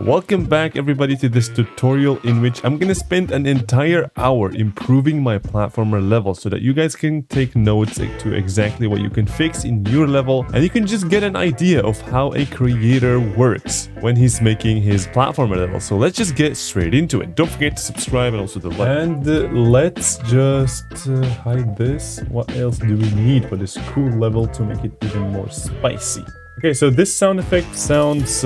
Welcome back everybody to this tutorial in which I'm gonna spend an entire hour improving my platformer level so that you guys can take notes to exactly what you can fix in your level, and you can just get an idea of how a creator works when he's making his platformer level. So let's just get straight into it. Don't forget to subscribe and also the like. And let's just hide this. What else do we need for this cool level to make it even more spicy? Okay, so this sound effect sounds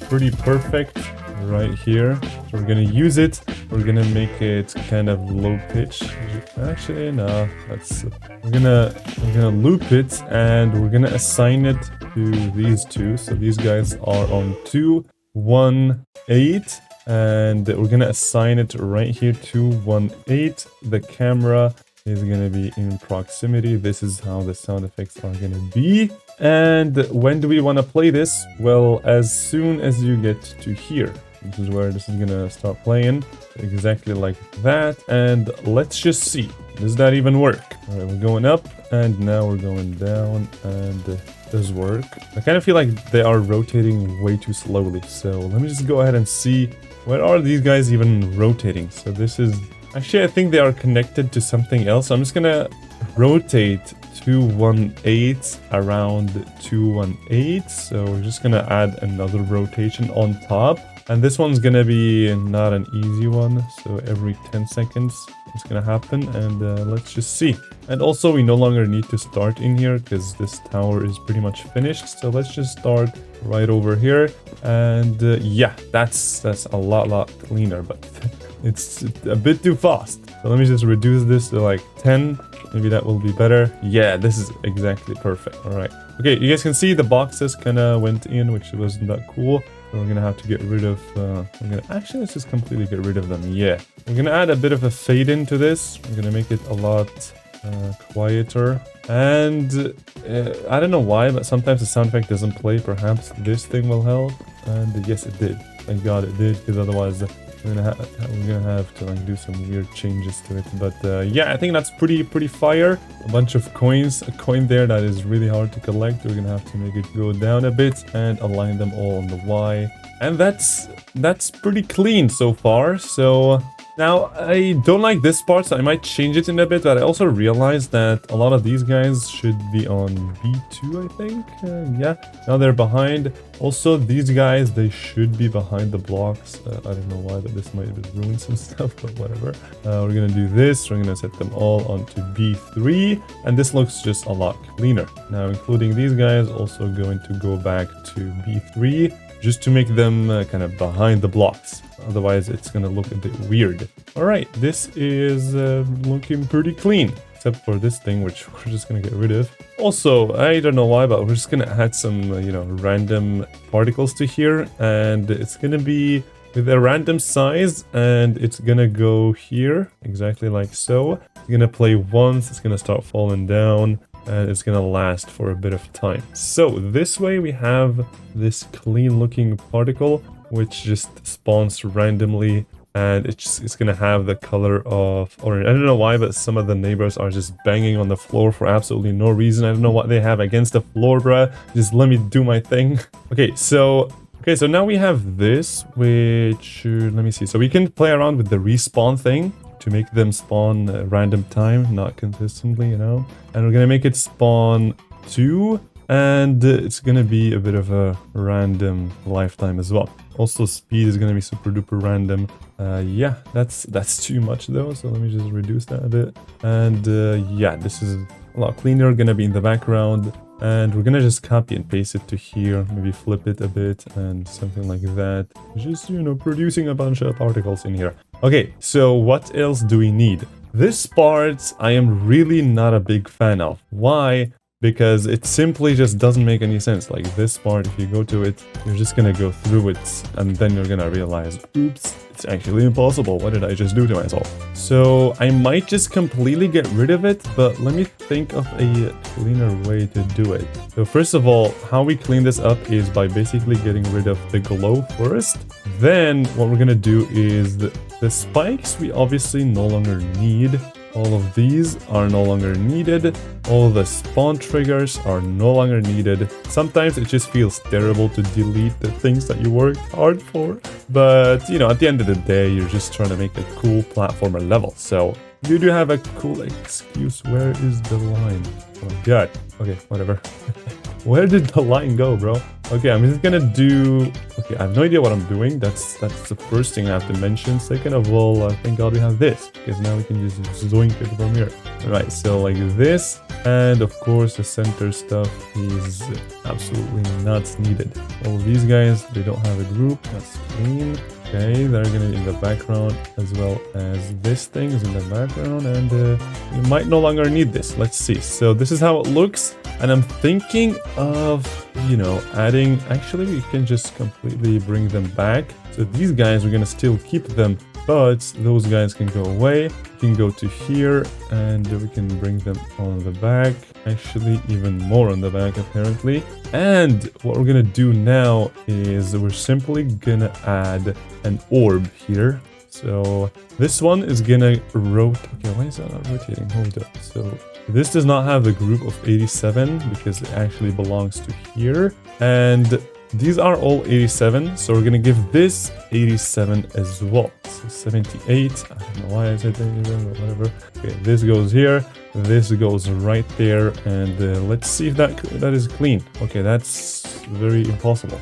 pretty perfect right here. So we're gonna use it. We're gonna make it kind of low pitch. Actually, no, we're gonna loop it and we're gonna assign it to these two. So these guys are on 2, 1, 8, and we're gonna assign it right here to 1, 8. The camera is gonna be in proximity. This is how the sound effects are gonna be. And when do we want to play this? Well, as soon as you get to here. This is where this is gonna start playing, exactly like that. And let's just see, does that even work? All right, we're going up and now we're going down, and it does work. I kind of feel like they are rotating way too slowly, so let me just go ahead and see, where are these guys even rotating? So this is actually, I think they are connected to something else. I'm just gonna rotate 218 around 218. So we're just gonna add another rotation on top, and this one's gonna be not an easy one. So every 10 seconds it's gonna happen, and let's just see. And also we no longer need to start in here because this tower is pretty much finished. So let's just start right over here, and yeah, that's a lot cleaner, but it's a bit too fast. So let me just reduce this to like 10. Maybe that will be better. Yeah, this is exactly perfect. All right. Okay, you guys can see the boxes kind of went in, which wasn't that cool. So we're gonna have to get rid of. Actually, let's just completely get rid of them. Yeah, we're gonna add a bit of a fade into this. We're gonna make it a lot quieter. And I don't know why, but sometimes the sound effect doesn't play. Perhaps this thing will help. And yes, it did. Thank God it did, because otherwise we're gonna have to like do some weird changes to it. But yeah, I think that's pretty fire. A bunch of coins, a coin there that is really hard to collect. We're gonna have to make it go down a bit and align them all on the Y. And that's pretty clean so far. So now I don't like this part, so I might change it in a bit. But I also realized that a lot of these guys should be on B2, I think. Yeah, now they're behind. Also, these guys, they should be behind the blocks. I don't know why, but this might have ruined some stuff, but whatever. We're gonna do this. We're gonna set them all onto B3, and this looks just a lot cleaner. Now, including these guys, also going to go back to B3, just to make them kind of behind the blocks. Otherwise, it's gonna look a bit weird. All right, this is looking pretty clean, except for this thing, which we're just gonna get rid of. Also, I don't know why, but we're just gonna add some, random particles to here, and it's gonna be with a random size, and it's gonna go here, exactly like so. It's gonna play once, it's gonna start falling down, and it's gonna last for a bit of time. So this way we have this clean looking particle, which just spawns randomly, and it's gonna have the color of orange. I don't know why, but some of the neighbors are just banging on the floor for absolutely no reason. I don't know what they have against the floor, bruh. Just let me do my thing. Okay, so now we have this, which let me see. So we can play around with the respawn thing to make them spawn at random time, not consistently, And we're gonna make it spawn 2, and it's gonna be a bit of a random lifetime as well. Also, speed is gonna be super duper random. Yeah, that's too much though, so let me just reduce that a bit. And yeah, this is a lot cleaner, gonna be in the background. And we're gonna just copy and paste it to here, maybe flip it a bit and something like that. Just, producing a bunch of particles in here. Okay, so what else do we need? This part I am really not a big fan of. Why? Because it simply just doesn't make any sense. Like this part, if you go to it, you're just gonna go through it, and then you're gonna realize, oops, it's actually impossible. What did I just do to myself? So I might just completely get rid of it, but let me think of a cleaner way to do it. So first of all, how we clean this up is by basically getting rid of the glow first. Then what we're gonna do is the spikes we obviously no longer need. All of these are no longer needed. All the spawn triggers are no longer needed. Sometimes it just feels terrible to delete the things that you worked hard for. But, you know, at the end of the day, you're just trying to make a cool platformer level. So you do have a cool excuse. Where is the line? Oh my god. Okay, whatever. Where did the line go, bro? Okay, I'm just gonna do... Okay, I have no idea what I'm doing. That's the first thing I have to mention. Second of all, I think I'll have this, because now we can just zoink it from here. Alright, so like this. And of course, the center stuff is absolutely not needed. All these guys, they don't have a group. That's clean. Okay, they're gonna be in the background, as well as this thing is in the background, and you might no longer need this. Let's see. So this is how it looks, and I'm thinking of, you know, adding... Actually, we can just completely bring them back. So these guys, we're gonna still keep them, but those guys can go away. We can go to here, and we can bring them on the back. Actually, even more on the back, apparently. And what we're gonna do now is we're simply gonna add an orb here. So this one is gonna rotate. Okay, why is that not rotating? Hold up. So this does not have the group of 87 because it actually belongs to here. And these are all 87, so we're gonna give this 87 as well. So 78. I don't know why I said 87, but whatever. Okay, this goes here. This goes right there, and let's see if that is clean. Okay, that's very impossible.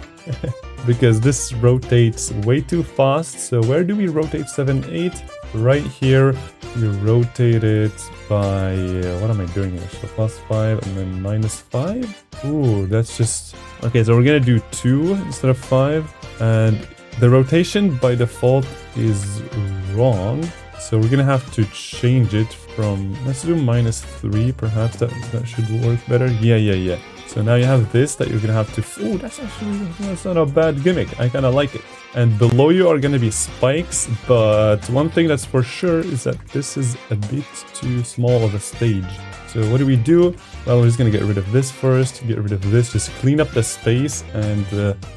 Because this rotates way too fast. So where do we rotate 7, 8? Right here. You rotate it by what am I doing here? So +5 and then -5. Ooh, that's just okay. So we're gonna do 2 instead of 5, and the rotation by default is wrong. So we're gonna have to change it from, let's do -3, perhaps that should work better. Yeah. So now you have this that you're gonna have to... Oh, that's not a bad gimmick. I kind of like it. And below you are gonna be spikes, but one thing that's for sure is that this is a bit too small of a stage. So what do? Well, we're just gonna get rid of this first, get rid of this, just clean up the space and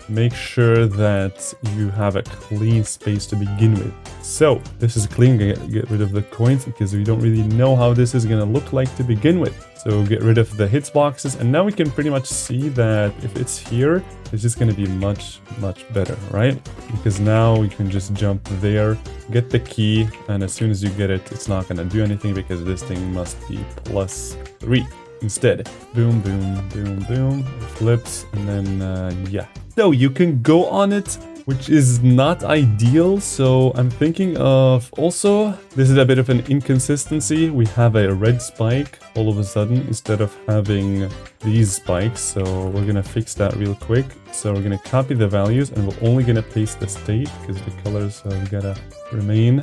make sure that you have a clean space to begin with. So this is clean, get rid of the coins because we don't really know how this is gonna look like to begin with. So get rid of the hitboxes, and now we can pretty much see that if it's here, it's just gonna be much better, right? Because now we can just jump there, get the key, and as soon as you get it, it's not gonna do anything because this thing must be +3 instead. Boom, boom, boom, boom. It flips, and then yeah. So you can go on it, which is not ideal. So I'm thinking of also, this is a bit of an inconsistency. We have a red spike all of a sudden instead of having these spikes. So we're gonna fix that real quick. So we're gonna copy the values and we're only gonna paste the state because the colors have gotta remain,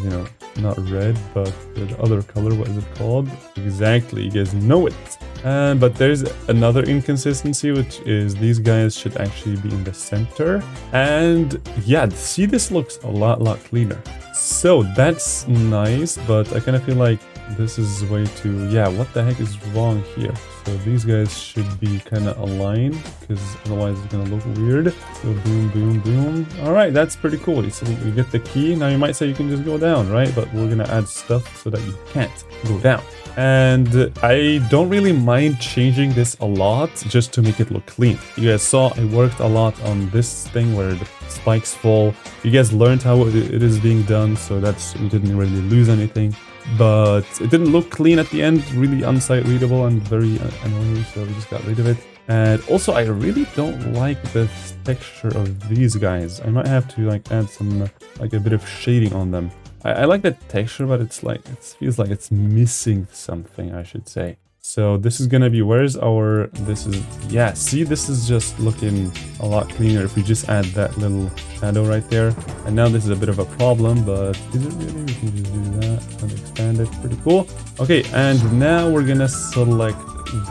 you know, not red, but the other color. What is it called? Exactly, you guys know it. But there's another inconsistency, which is these guys should actually be in the center. And yeah, see, this looks a lot cleaner. So that's nice, but I kind of feel like this is way too... Yeah, what the heck is wrong here? So these guys should be kind of aligned, because otherwise it's going to look weird. So boom, boom, boom. All right, that's pretty cool. So you get the key. Now you might say you can just go down, right? But we're going to add stuff so that you can't go down. And I don't really mind changing this a lot just to make it look clean. You guys saw I worked a lot on this thing where the spikes fall. You guys learned how it is being done, so that's, we didn't really lose anything. But it didn't look clean at the end, really unsight readable and very annoying, so we just got rid of it. And also, I really don't like the texture of these guys. I might have to like add some like a bit of shading on them. I like the texture, but it's like, it feels like it's missing something, I should say. So this is gonna be, where's our, this is, yeah, see, this is just looking a lot cleaner if we just add that little shadow right there. And now this is a bit of a problem, but is it really? We can just do that and expand it, pretty cool. Okay, and now we're gonna select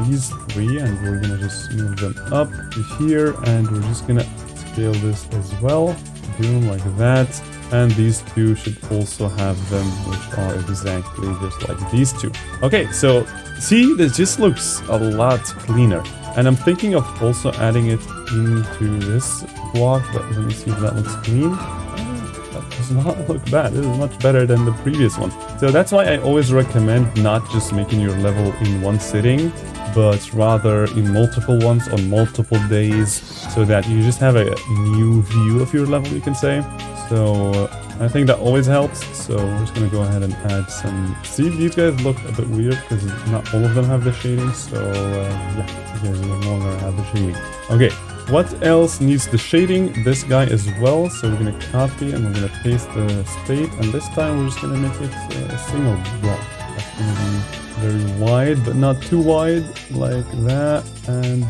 these 3 and we're gonna just move them up to here, and we're just gonna scale this as well. Boom, like that. And these 2 should also have them, which are exactly just like these 2. Okay, so see, this just looks a lot cleaner. And I'm thinking of also adding it into this block, but let me see if that looks clean. that does not look bad. This is much better than the previous one. So that's why I always recommend not just making your level in one sitting, but rather in multiple ones on multiple days, so that you just have a new view of your level, you can say. So I think that always helps. So we're just gonna go ahead and add some. See, these guys look a bit weird because not all of them have the shading. So yeah, these guys no longer have the shading. Okay, what else needs the shading? This guy as well. So we're gonna copy and we're gonna paste the state, and this time we're just gonna make it a single block. That's gonna be very wide, but not too wide, like that. And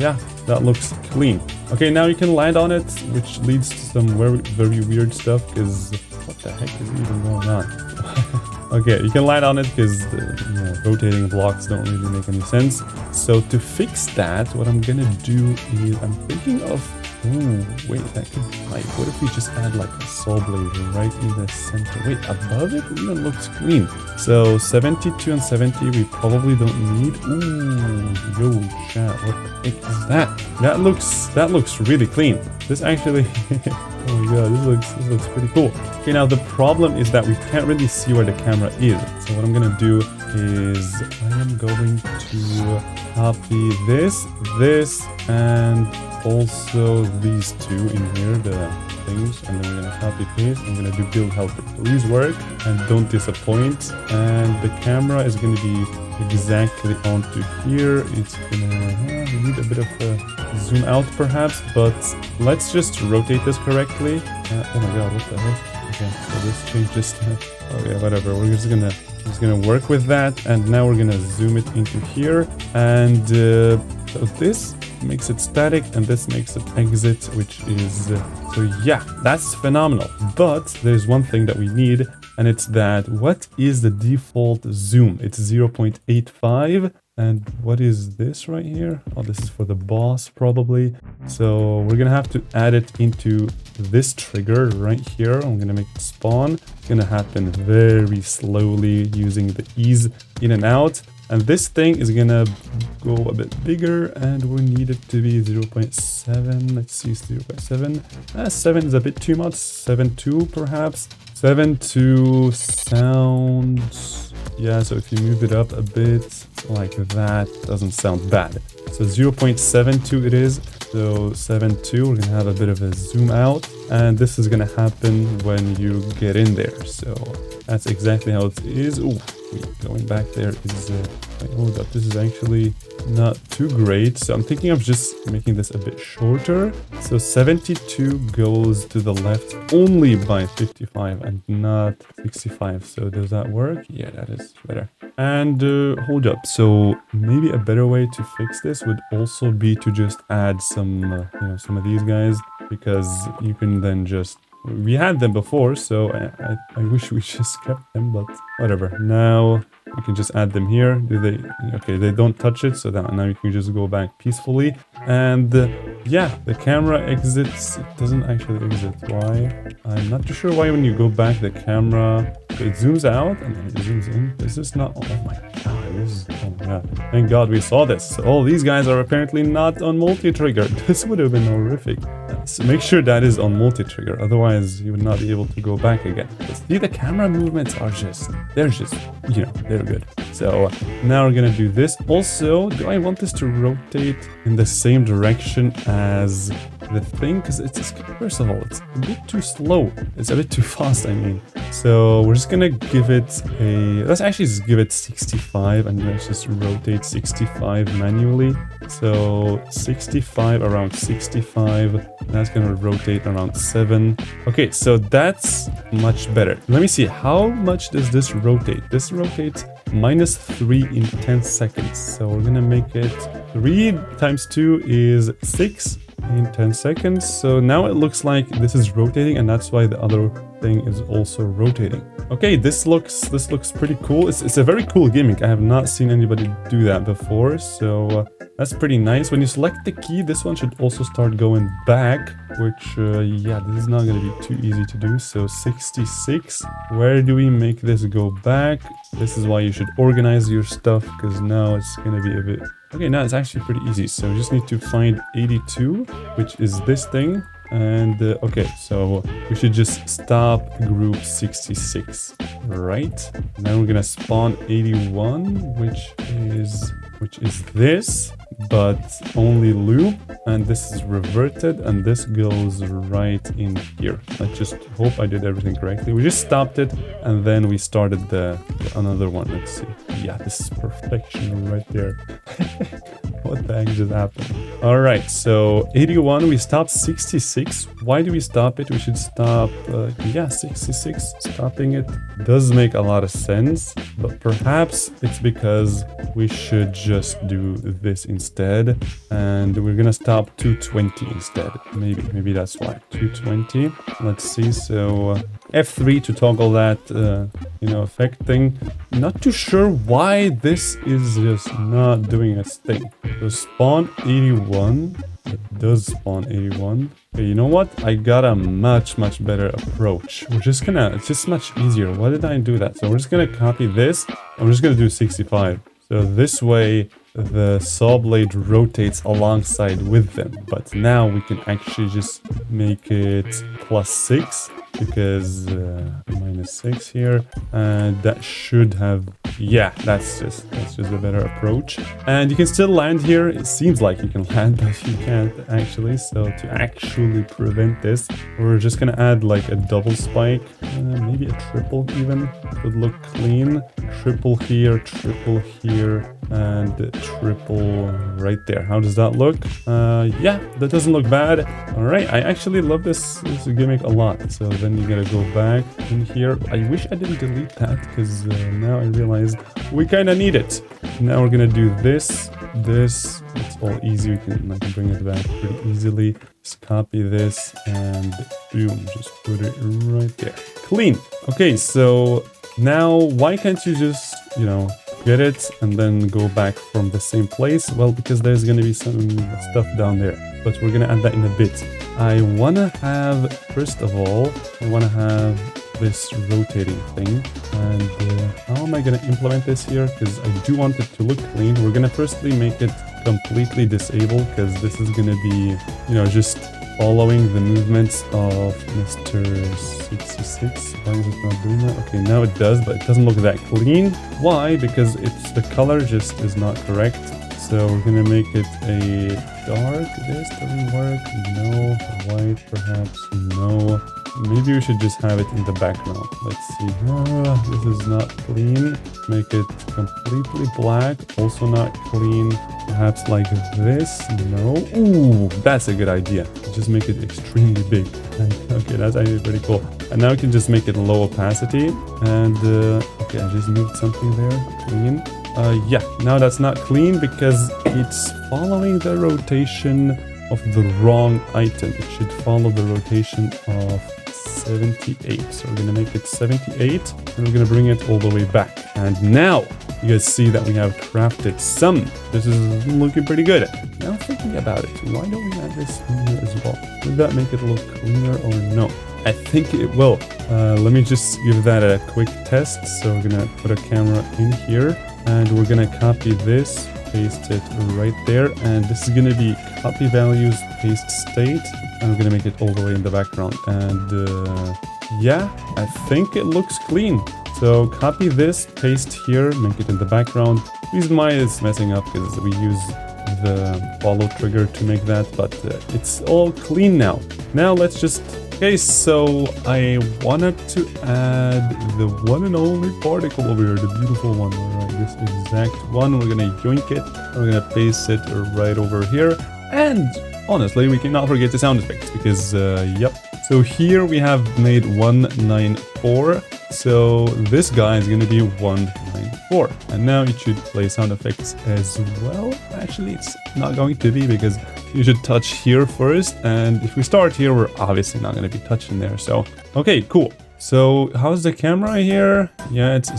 yeah, that looks clean. Okay, now you can land on it, which leads to some very weird stuff, because what the heck is even going on? Okay, you can land on it because rotating blocks don't really make any sense. So to fix that, what I'm gonna do is I'm thinking of, ooh, wait, that could be like, what if we just add like a saw blade right in the center? Wait, above it even looks clean. So 72 and 70 we probably don't need. Ooh, yo, chat, what the heck is that? That looks really clean. This actually, oh my god, this looks pretty cool. Okay, now the problem is that we can't really see where the camera is. So what I'm gonna do is I am going to copy this, and also these two in here, the things, and then we're gonna copy paste. I'm gonna do build helper. Please work and don't disappoint. And the camera is gonna be exactly onto here. It's gonna we need a bit of a zoom out perhaps, but let's just rotate this correctly. Oh my god, what the heck? Okay, so this changes. Okay, whatever. We're just gonna work with that, and now we're gonna zoom it into here, and so this makes it static, and this makes it exit, which is so yeah, that's phenomenal. But there's one thing that we need, and it's that what is the default zoom? It's 0.85. And what is this right here? Oh, this is for the boss probably. So we're gonna have to add it into this trigger right here. I'm gonna make it spawn. It's gonna happen very slowly using the ease in and out. And this thing is gonna go a bit bigger, and we need it to be 0.7. Let's see, 0.7. 7 is a bit too much. 7.2 perhaps. 7.2 sounds... Yeah, so if you move it up a bit like that, doesn't sound bad. So 0.72 it is. So 7.2, we're gonna have a bit of a zoom out, and this is gonna happen when you get in there. So that's exactly how it is. Ooh, going back there is hold up, this is actually not too great. So I'm thinking of just making this a bit shorter. So 72 goes to the left only by 55 and not 65. So does that work? Yeah, that is better. And hold up, so maybe a better way to fix this would also be to just add some some of these guys, because you can then just, we had them before, so I wish we just kept them, but whatever. Now we can just add them here. Do they? Okay, they don't touch it, so that now you can just go back peacefully. And yeah, the camera exits. It doesn't actually exit. Why? I'm not too sure why when you go back, the camera, it zooms out and then it zooms in. This is not. Oh my god! This is. Oh my god! Thank God we saw this. All these guys are apparently not on multi-trigger. This would have been horrific. So make sure that is on multi-trigger, otherwise you would not be able to go back again. But see, the camera movements are just, they're good. So now we're gonna do this. Also, do I want this to rotate in the same direction as the thing? Because it's just, first of all, it's a bit too slow. It's a bit too fast, I mean. So we're just gonna give it let's actually just give it 65, and let's just rotate 65 manually. So 65 around 65. That's gonna rotate around 7. Okay, so that's much better. Let me see, how much does this rotate? This rotates -3 in 10 seconds. So we're gonna make it 3 times 2 is 6 in 10 seconds. So now it looks like this is rotating, and that's why the other thing is also rotating. Okay, this looks pretty cool. It's a very cool gimmick. I have not seen anybody do that before, so that's pretty nice. When you select the key, this one should also start going back, which yeah, this is not going to be too easy to do. So 66, where do we make this go back? This is why you should organize your stuff, because now it's going to be a bit... Okay, now it's actually pretty easy. So we just need to find 82, which is this thing. And okay, so we should just stop group 66, right? Now we're gonna spawn 81, which is this, but only loop, and this is reverted, and this goes right in here. I just hope I did everything correctly. We just stopped it, and then we started the another one. Let's see. Yeah, this is perfection right there. What the heck just happened? All right, so 81, we stopped 66. Why do we stop it? We should stop, yeah, 66. Stopping it does make a lot of sense, but perhaps it's because we should just do this instead, and we're gonna stop 220 instead. Maybe that's why. 220. Let's see. So F3 to toggle that, effect thing. Not too sure why this is just not doing its thing. So spawn 81. It does spawn 81. Okay, you know what? I got a much better approach. It's just much easier. Why did I do that? So we're just gonna copy this, and we're just gonna do 65. So this way, the saw blade rotates alongside with them. But now we can actually just make it +6, because -6 here, and that should have, yeah, that's just a better approach. And you can still land here. It seems like you can land, but you can't actually. So to actually prevent this, we're just gonna add like a double spike, maybe a triple even. Would look clean. Triple here, and triple right there. How does that look? Yeah, that doesn't look bad. All right, I actually love this gimmick a lot. So then you gotta go back in here. I wish I didn't delete that, because now I realized we kind of need it. Now we're gonna do this. It's all easy. We can bring it back pretty easily. Just copy this and boom, just put it right there. Clean. Okay, so now why can't you just, get it and then go back from the same place? Well, because there's going to be some stuff down there, but we're going to add that in a bit. I want to have, first of all, this rotating thing. And how am I going to implement this here? Because I do want it to look clean. We're going to firstly make it completely disabled, because this is going to be, just following the movements of Mr. 66. Why is it not doing that? Okay, now it does, but it doesn't look that clean. Why? Because the color just is not correct. So we're gonna make it a dark. This doesn't work. No. White, perhaps. No. Maybe we should just have it in the background. Let's see. This is not clean. Make it completely black. Also not clean. Perhaps like this. No. Ooh, that's a good idea. Just make it extremely big. Okay, that's actually pretty cool. And now we can just make it low opacity. And okay, I just moved something there. Clean. Yeah, now that's not clean because it's following the rotation of the wrong item. It should follow the rotation of 78. So we're gonna make it 78 and we're gonna bring it all the way back. And now you guys see that we have crafted some. This is looking pretty good. Now thinking about it, why don't we add this in here as well? Would that make it look cleaner or no? I think it will. Let me just give that a quick test. So we're gonna put a camera in here and we're gonna copy this, paste it right there, and this is gonna be copy values, paste state, and we're gonna make it all the way in the background. And yeah, I think it looks clean. So copy this, paste here, make it in the background. The reason why it's messing up is we use the follow trigger to make that, but it's all clean now. Now let's just... Okay, so I wanted to add the one and only particle over here, the beautiful one. Alright, this exact one. We're gonna yoink it. We're gonna paste it right over here. And honestly, we cannot forget the sound effects because, yep. So here we have made 194. So this guy is gonna be 194. And now it should play sound effects as well. Actually, it's not going to be because you should touch here first, and if we start here, we're obviously not going to be touching there. So, okay, cool. So, how's the camera here? Yeah, it's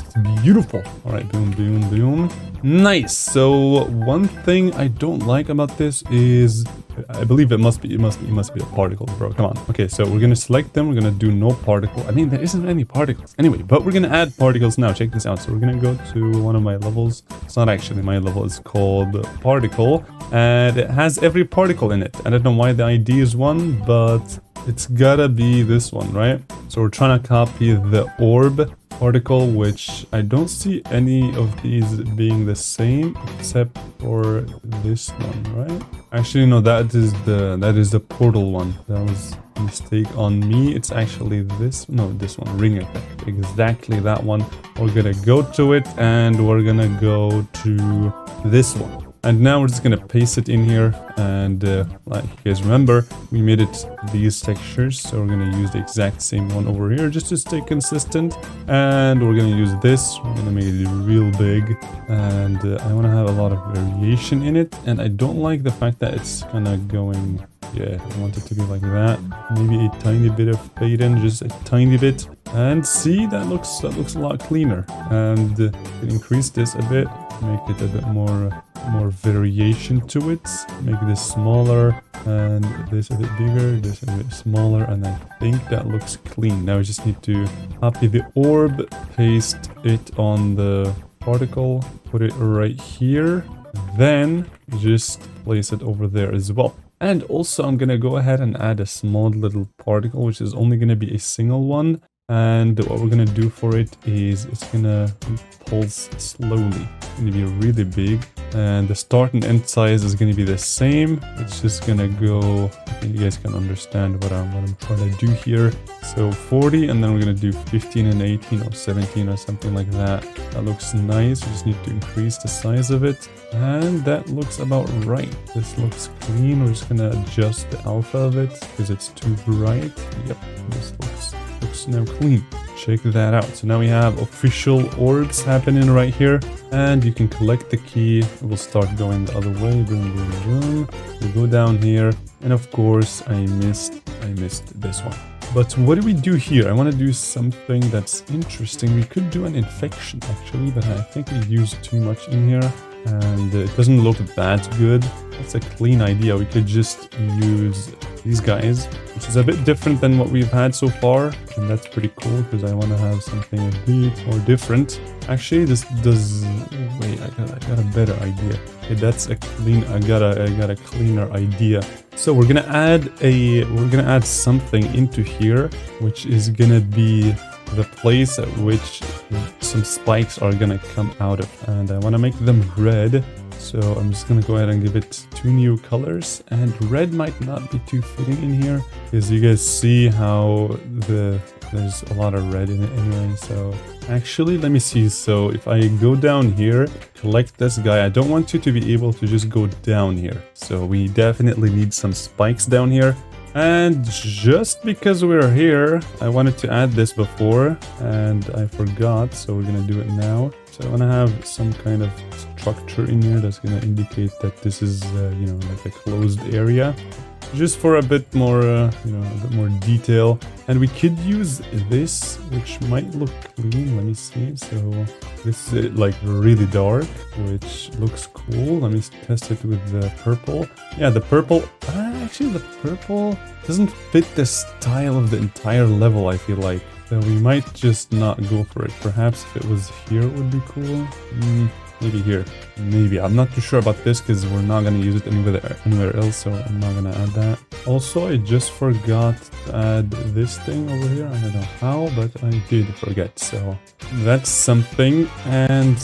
beautiful. All right, boom, boom, boom. Nice. So, one thing I don't like about this is, I believe it must be a particle, bro. Come on. Okay, so we're gonna select them. We're gonna do no particle. I mean, there isn't any particles anyway, but we're gonna add particles now. Check this out. So we're gonna go to one of my levels. It's not actually my level. It's called particle, and it has every particle in it. I don't know why the ID is 1, but it's gotta be this one, right? So we're trying to copy the orb particle, which I don't see any of these being the same except for this one, right? Actually, no, that is the portal one. That was a mistake on me. It's actually this one, ring effect. Exactly that one. We're gonna go to it and we're gonna go to this one. And now we're just gonna paste it in here, and like you guys remember, we made it these textures, so we're gonna use the exact same one over here just to stay consistent. And we're gonna use this, we're gonna make it real big, and I wanna have a lot of variation in it, and I don't like the fact that it's kinda going, yeah, I want it to be like that. Maybe a tiny bit of fade in, just a tiny bit. And see, that looks a lot cleaner. And we can increase this a bit, make it a bit more variation to it. Make this smaller and this a bit bigger, this a bit smaller, and I think that looks clean. Now we just need to copy the orb, paste it on the particle, put it right here, then just place it over there as well. And also I'm gonna go ahead and add a small little particle, which is only gonna be a single one. And what we're gonna do for it is it's gonna pulse slowly. It's gonna be really big, and the start and end size is gonna be the same. It's just gonna go, I think you guys can understand what I'm trying to do here. So 40, and then we're gonna do 15 and 18 or 17 or something like that. That looks nice. We just need to increase the size of it, and that looks about right. This looks clean. We're just gonna adjust the alpha of it because it's too bright. Yep, this looks now clean. Check that out. So now we have official orbs happening right here, and you can collect the key. We'll start going the other way. Boom, boom, boom. We go down here, and of course I missed this one. But what do we do here? I want to do something that's interesting. We could do an infection actually, but I think we used too much in here, and it doesn't look that good. That's a clean idea. We could just use these guys, which is a bit different than what we've had so far, and that's pretty cool because I want to have something a bit more different. Actually, this does. Wait, I got a better idea. Okay, that's a clean. I got a cleaner idea. So we're gonna add something into here, which is gonna be the place at which some spikes are gonna come out of, and I want to make them red. So I'm just gonna go ahead and give it 2 new colors, and red might not be too fitting in here because you guys see how there's a lot of red in it anyway. So actually, let me see. So if I go down here, collect this guy, I don't want you to be able to just go down here. So we definitely need some spikes down here. And just because we're here, I wanted to add this before and I forgot, so we're gonna do it now. So I want to have some kind of structure in here that's gonna indicate that this is, you know, like a closed area, just for a bit more, you know, a bit more detail. And we could use this, which might look clean. Let me see. So this is like really dark, which looks cool. Let me test it with the purple. Yeah, the purple. Actually, the purple doesn't fit the style of the entire level, I feel like. So we might just not go for it. Perhaps if it was here, it would be cool. Maybe here. Maybe. I'm not too sure about this because we're not going to use it anywhere else, so I'm not going to add that. Also, I just forgot to add this thing over here. I don't know how, but I did forget. So that's something. And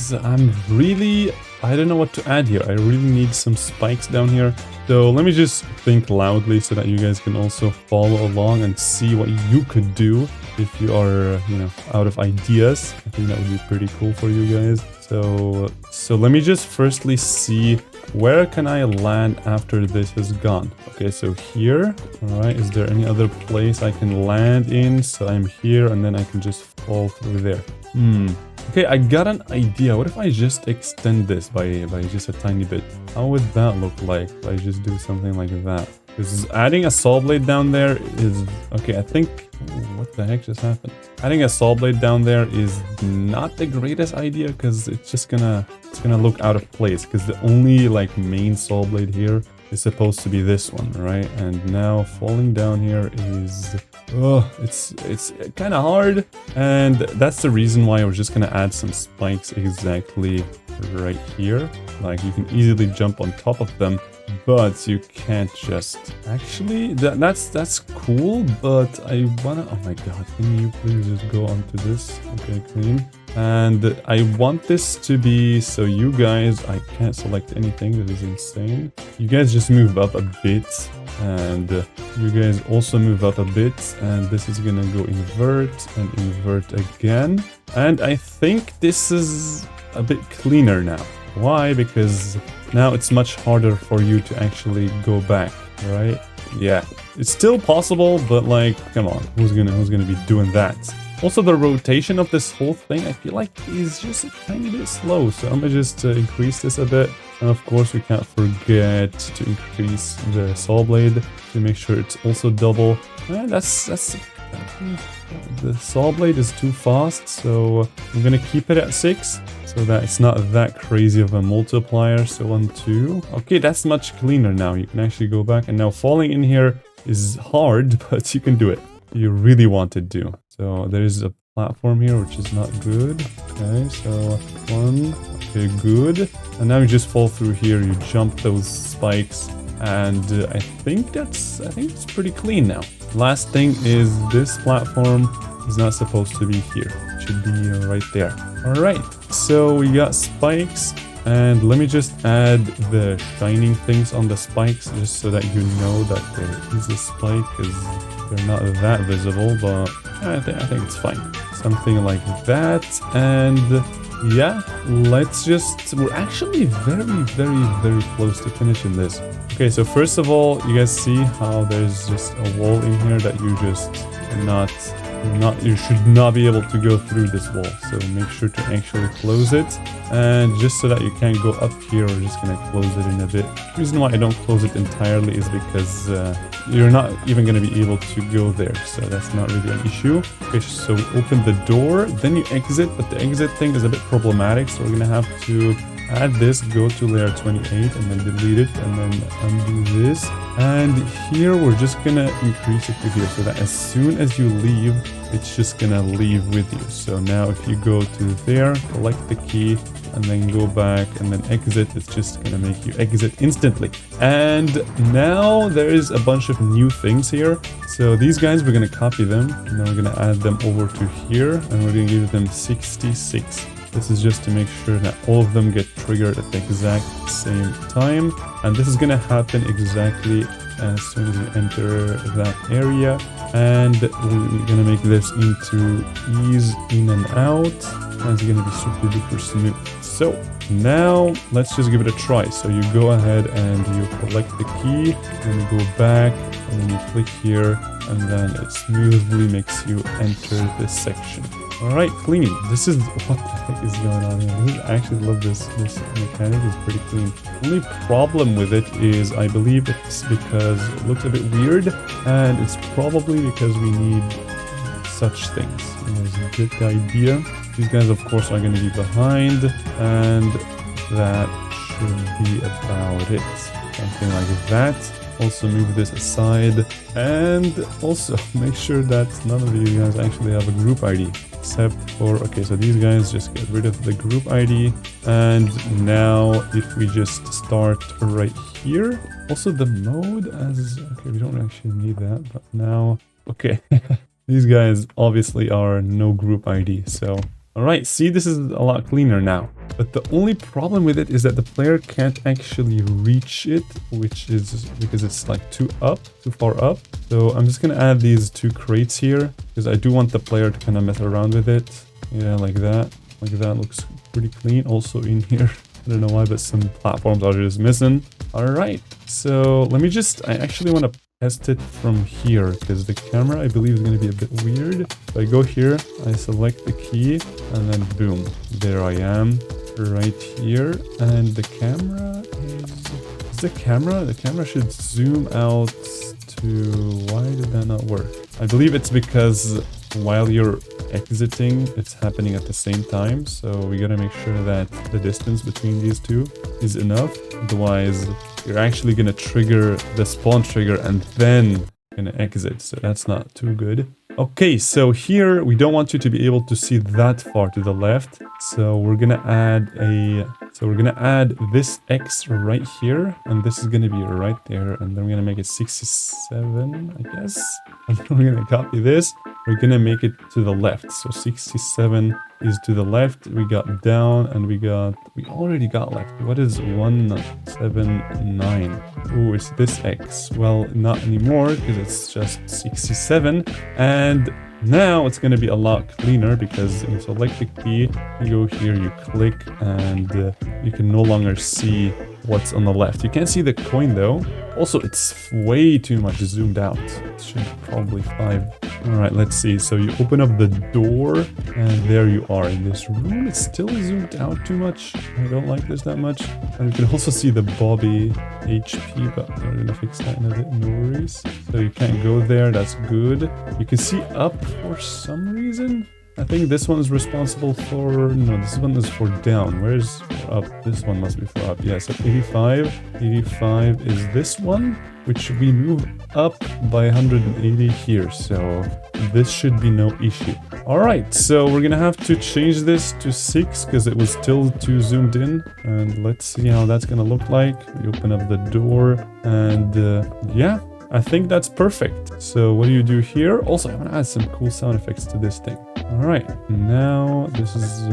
I don't know what to add here. I really need some spikes down here. So let me just think loudly so that you guys can also follow along and see what you could do if you are, you know, out of ideas. I think that would be pretty cool for you guys. So let me just firstly see where can I land after this is gone. Okay, so here. All right, is there any other place I can land in? So I'm here and then I can just fall through there. Okay, I got an idea. What if I just extend this by just a tiny bit? How would that look like if I just do something like that? Because adding a saw blade down there is... Okay, I think... What the heck just happened? Adding a saw blade down there is not the greatest idea because it's gonna look out of place because the only like main saw blade here is supposed to be this one, right? And now falling down here is... Oh, it's kind of hard, and that's the reason why we're just gonna add some spikes exactly right here. Like you can easily jump on top of them, but you can't just... Actually, that's cool, but I wanna... Oh my god, can you please just go onto this? Okay, clean. And I want this to be... So you guys... I can't select anything. That is insane. You guys just move up a bit. And you guys also move up a bit. And this is gonna go invert and invert again. And I think this is a bit cleaner now. Why? Because now it's much harder for you to actually go back, right? Yeah, it's still possible, but like, come on, who's gonna be doing that? Also, the rotation of this whole thing, I feel like is just a tiny bit slow. So I'm gonna just increase this a bit. And of course, we can't forget to increase the saw blade to make sure it's also double. And that's the saw blade is too fast, so I'm gonna keep it at 6 so that it's not that crazy of a multiplier. So 1, 2. Okay, that's much cleaner now. You can actually go back, and now falling in here is hard, but you can do it. You really want to do. So there is a platform here, which is not good. Okay, so 1. Okay, good. And now you just fall through here. You jump those spikes, and I think it's pretty clean now. Last thing is this platform is not supposed to be here. It should be right there. All right, so we got spikes, and let me just add the shining things on the spikes just so that you know that there is a spike, because they're not that visible, but I think it's fine. Something like that, and yeah, we're actually very close to finishing this. Okay, so first of all, you guys see how there's just a wall in here that you should not be able to go through this wall. So make sure to actually close it. And just so that you can't go up here, we're just gonna close it in a bit. The reason why I don't close it entirely is because you're not even gonna be able to go there. So that's not really an issue. Okay, so we open the door, then you exit, but the exit thing is a bit problematic. So we're gonna have to add this, go to layer 28 and then delete it and then undo this. And here we're just gonna increase it to here so that as soon as you leave, it's just gonna leave with you. So now if you go to there, collect the key and then go back and then exit, it's just gonna make you exit instantly. And now there is a bunch of new things here. So these guys, we're gonna copy them and then we're gonna add them over to here and we're gonna give them 66. This is just to make sure that all of them get triggered at the exact same time. And this is going to happen exactly as soon as you enter that area. And we're going to make this into ease in and out. And it's going to be super duper smooth. So now let's just give it a try. So you go ahead and you collect the key and you go back and then you click here and then it smoothly makes you enter this section. Alright, clean. This is what the heck is going on here. I actually love this mechanic. Is pretty clean. Only problem with it is I believe it's because it looks a bit weird, and it's probably because we need such things. There's a good idea. These guys, of course, are going to be behind, and that should be about it. Something like that. Also move this aside, and also make sure that none of you guys actually have a group ID. Except for, okay, so these guys, just get rid of the group ID. And now if we just start right here, also the mode as, okay, we don't actually need that, but now, okay, these guys obviously are no group ID. So, all right, see, this is a lot cleaner now. But the only problem with it is that the player can't actually reach it, which is because it's like too far up. So I'm just going to add these 2 crates here because I do want the player to kind of mess around with it. Yeah, like that. Like that looks pretty clean. Also in here, I don't know why, but some platforms are just missing. All right, so let me just, I actually want to test it from here because the camera, I believe, is going to be a bit weird. So I go here, I select the key, and then boom, there I am. Right here, and the camera is the camera should zoom out to, why did that not work? I believe it's because while you're exiting, it's happening at the same time, so we gotta make sure that the distance between these two is enough. Otherwise you're actually gonna trigger the spawn trigger and then gonna exit, so that's not too good. Okay, so here we don't want you to be able to see that far to the left, so we're gonna add So we're gonna add this X right here, and this is gonna be right there, and then we're gonna make it 67, I guess. And then we're gonna copy this. We're gonna make it to the left. So 67 is to the left. We got down, and we already got left. What is 179? Oh, it's this X. Well, not anymore, because it's just 67. And now it's going to be a lot cleaner because you select the key, you go here, you click, and you can no longer see what's on the left. You can't see the coin though. Also, it's way too much zoomed out. It should be probably 5. All right, let's see. So you open up the door, and there you are in this room. It's still zoomed out too much. I don't like this that much. And you can also see the Bobby HP, but we're gonna fix that in a bit. No worries. So you can't go there. That's good. You can see up for some reason. I think this one is responsible for... No, this one is for down. Where's for up? This one must be for up. Yeah, so 85. 85 is this one, which we move up by 180 here. So this should be no issue. All right, so we're going to have to change this to 6 because it was still too zoomed in. And let's see how that's going to look like. We open up the door and yeah. I think that's perfect. So what do you do here? Also, I want to add some cool sound effects to this thing. All right, now this is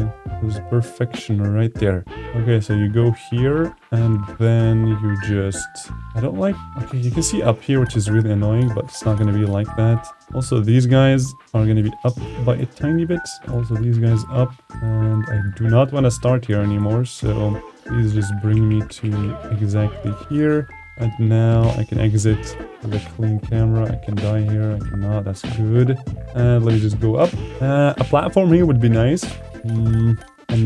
perfection right there. Okay, so you go here and then you just... I don't like... Okay, you can see up here, which is really annoying, but it's not going to be like that. Also, these guys are going to be up by a tiny bit. Also, these guys up. And I do not want to start here anymore. So please just bring me to exactly here. And now I can exit with a clean camera. I can die here. I cannot. That's good. And let me just go up. A platform here would be nice. And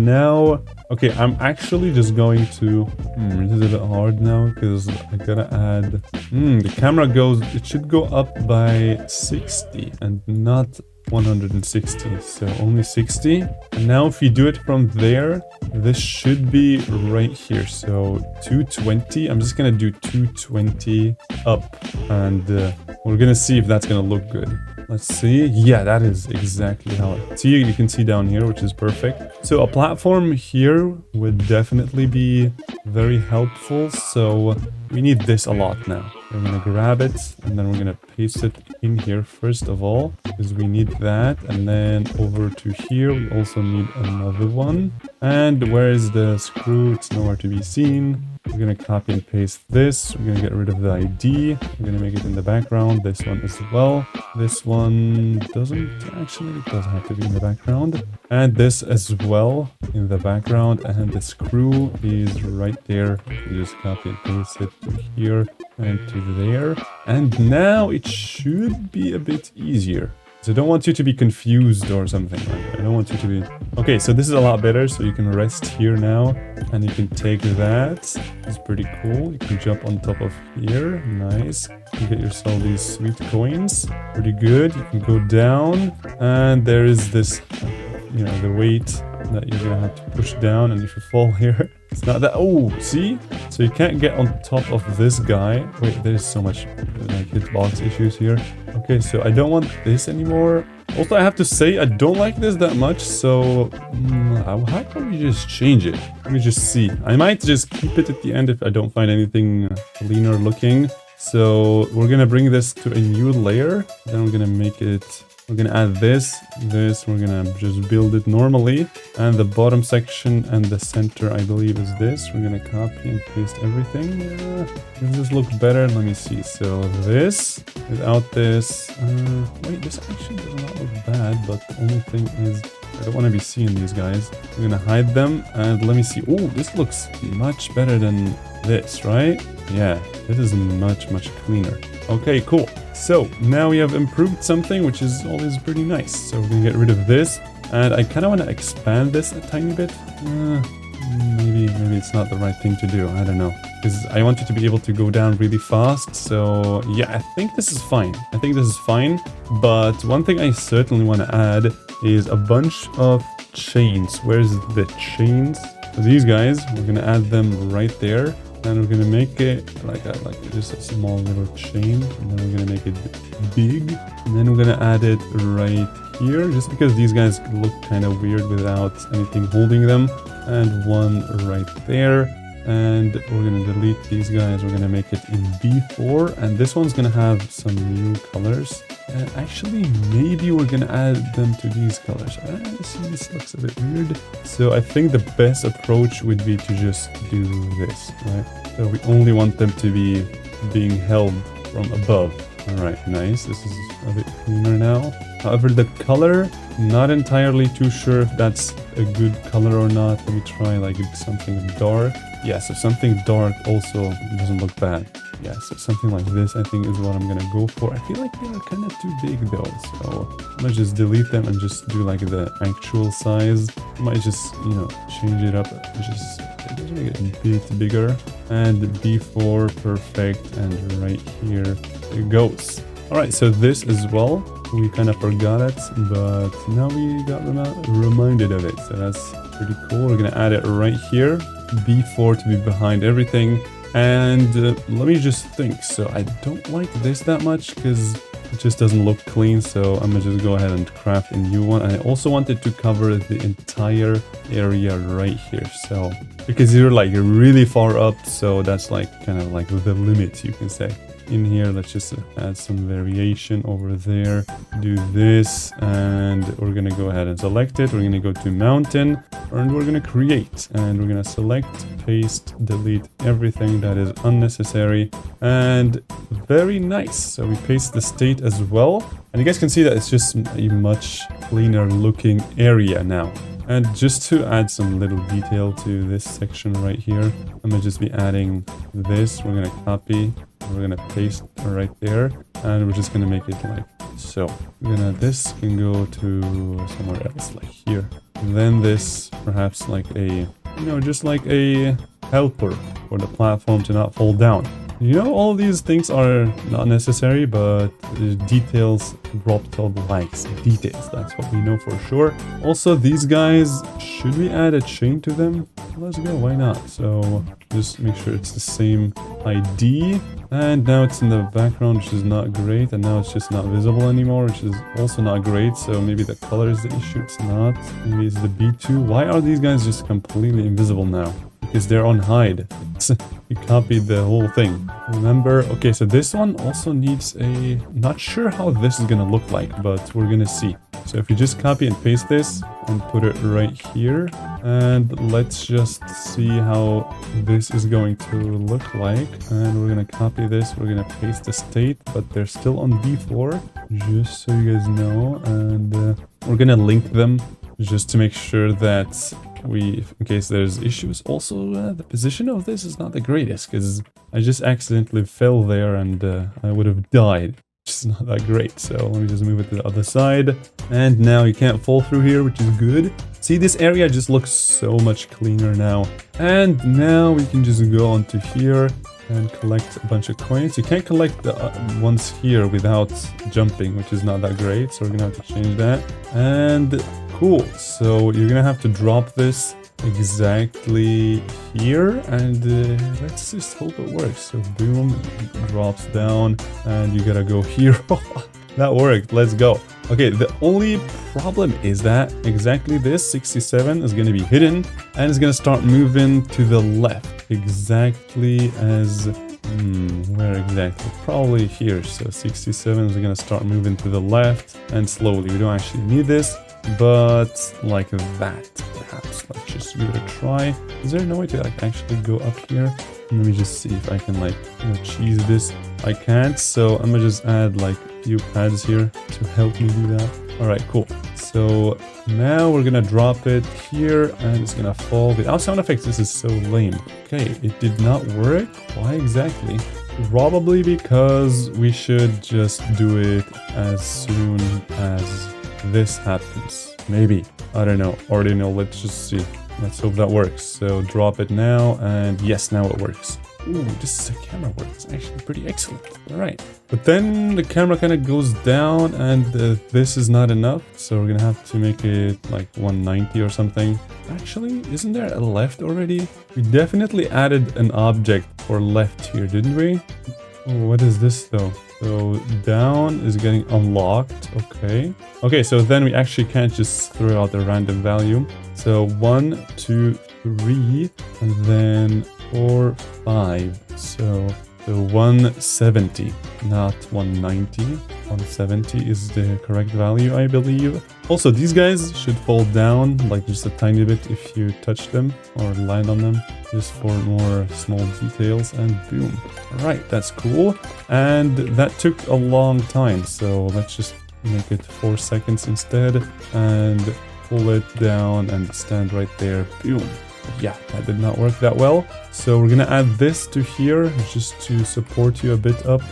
now... Okay, I'm actually just going to... this is a bit hard now because I gotta add... the camera goes... It should go up by 60 and not 160. So only 60. And now if you do it from there... This should be right here, so 220. I'm just gonna do 220 up, and we're gonna see if that's gonna look good. Let's see. Yeah, that is exactly how it... See, you can see down here, which is perfect. So a platform here would definitely be very helpful. So we need this a lot now. We're gonna grab it, and then we're gonna paste it in here first of all, because we need that. And then over to here, we also need another one. And where is the screw? It's nowhere to be seen. We're gonna copy and paste this. We're gonna get rid of the ID. We're gonna make it in the background. This one as well. This one doesn't actually, it does have to be in the background. And this as well in the background. And the screw is right there. You just copy and paste it to here and to there. And now it should be a bit easier. So I don't want you to be confused or something. I don't want you to be... Okay, so this is a lot better. So you can rest here now. And you can take that. It's pretty cool. You can jump on top of here. Nice. You get yourself these sweet coins. Pretty good. You can go down. And there is this, you know, the weight that you're going to have to push down. And if you fall here, it's not that... Oh, see? So you can't get on top of this guy. Wait, there's so much like hitbox issues here. Okay, so I don't want this anymore. Also, I have to say, I don't like this that much, so how about we just change it? Let me just see. I might just keep it at the end if I don't find anything cleaner looking. So we're gonna bring this to a new layer. Then we're gonna make it... We're gonna add this, we're gonna just build it normally. And the bottom section and the center, I believe, is this. We're gonna copy and paste everything. Does this look better? Let me see. So this, without this... wait, this actually does not look bad, but the only thing is... I don't want to be seeing these guys. We're gonna hide them, and let me see. Oh, this looks much better than this, right? Yeah, this is much cleaner. Okay, cool. So now we have improved something, which is always pretty nice. So we're gonna get rid of this, and I kind of want to expand this a tiny bit. Maybe it's not the right thing to do. I don't know, because I want you to be able to go down really fast. So yeah, I think this is fine. But one thing I certainly want to add is a bunch of chains. Where's the chains? So these guys, we're gonna add them right there. And we're gonna make it like just a small little chain, and then we're gonna make it big, and then we're gonna add it right here, just because these guys look kind of weird without anything holding them, and one right there. And we're gonna delete these guys. We're gonna make it in B4, and this one's gonna have some new colors. And actually, maybe we're gonna add them to these colors. See, this looks a bit weird. So I think the best approach would be to just do this, right? So we only want them to be being held from above. All right, nice. This is a bit cleaner now. However, the color, not entirely too sure if that's a good color or not. Let me try like something dark. Yeah, so something dark also doesn't look bad. Yeah, so something like this I think is what I'm gonna go for. I feel like they are kind of too big though, so I'm gonna just delete them and just do like the actual size. I might just, you know, change it up, just make it a bit bigger. And B4, perfect, and right here it goes. Alright, so this as well, we kind of forgot it, but now we got reminded of it, so that's pretty cool. We're gonna add it right here, B4 to be behind everything. And let me just think. So I don't like this that much because it just doesn't look clean. So I'm gonna just go ahead and craft a new one. And I also wanted to cover the entire area right here. So because you're like really far up, so that's like kind of like the limit, you can say. In here, let's just add some variation over there, do this, and we're gonna go ahead and select it. We're gonna go to mountain, and we're gonna create, and we're gonna select, paste, delete everything that is unnecessary, and very nice. So we paste the state as well, and you guys can see that it's just a much cleaner looking area now. And just to add some little detail to this section right here, I'm gonna just be adding this. We're gonna copy, we're gonna paste right there, and we're just gonna make it like so. This can go to somewhere else, like here. And then this, perhaps like a, you know, just like a helper for the platform to not fall down. You know, all these things are not necessary, but the details drop till the likes. Details, that's what we know for sure. Also, these guys, should we add a chain to them? Let's go, why not? So just make sure it's the same ID. And now it's in the background, which is not great. And now it's just not visible anymore, which is also not great. So maybe the color is the issue. It's not. Maybe it's the B2. Why are these guys just completely invisible now? Because they're on hide. You copied the whole thing. Remember? Okay, so this one also needs a... Not sure how this is gonna look like, but we're gonna see. So if you just copy and paste this and put it right here, and let's just see how this is going to look like. And we're gonna copy this, we're gonna paste the state, but they're still on B4, just so you guys know. And we're gonna link them just to make sure that in case there's issues. Also, the position of this is not the greatest, because I just accidentally fell there and I would have died. It's not that great, so let me just move it to the other side. And now you can't fall through here, which is good. See, this area just looks so much cleaner now. And now we can just go onto here and collect a bunch of coins. You can't collect the ones here without jumping, which is not that great, so we're gonna have to change that. And cool, so you're gonna have to drop this exactly here, and let's just hope it works. So boom, it drops down, and you gotta go here. That worked, let's go. Okay, the only problem is that exactly this 67 is gonna be hidden, and it's gonna start moving to the left, exactly as where exactly? Probably here. So 67 is gonna start moving to the left, and slowly. We don't actually need this, but like that, perhaps. Let's just give it a try. Is there no way to like actually go up here? Let me just see if I can like, you know, cheese this. I can't, so I'm gonna just add like a few pads here to help me do that. All right, cool. So now we're gonna drop it here, and it's gonna fall without sound effects. This is so lame. Okay, it did not work. Why exactly? Probably because we should just do it as soon as this happens. Maybe. I don't know. Already know. Let's just see. Let's hope that works. So drop it now, and yes, now it works. Ooh, this camera work is actually pretty excellent. All right. But then the camera kind of goes down and this is not enough. So we're going to have to make it like 190 or something. Actually, isn't there a left already? We definitely added an object for left here, didn't we? Oh, what is this though? So down is getting unlocked. Okay. Okay, so then we actually can't just throw out a random value. So 1, 2, 3, and then 4, 5. So 170, not 190. 170 is the correct value, I believe. Also, these guys should fall down like just a tiny bit if you touch them or land on them, just for more small details, and boom. All right, that's cool. And that took a long time, so let's just make it 4 seconds instead and pull it down and stand right there. Boom. Yeah, that did not work that well. So we're gonna add this to here just to support you a bit up.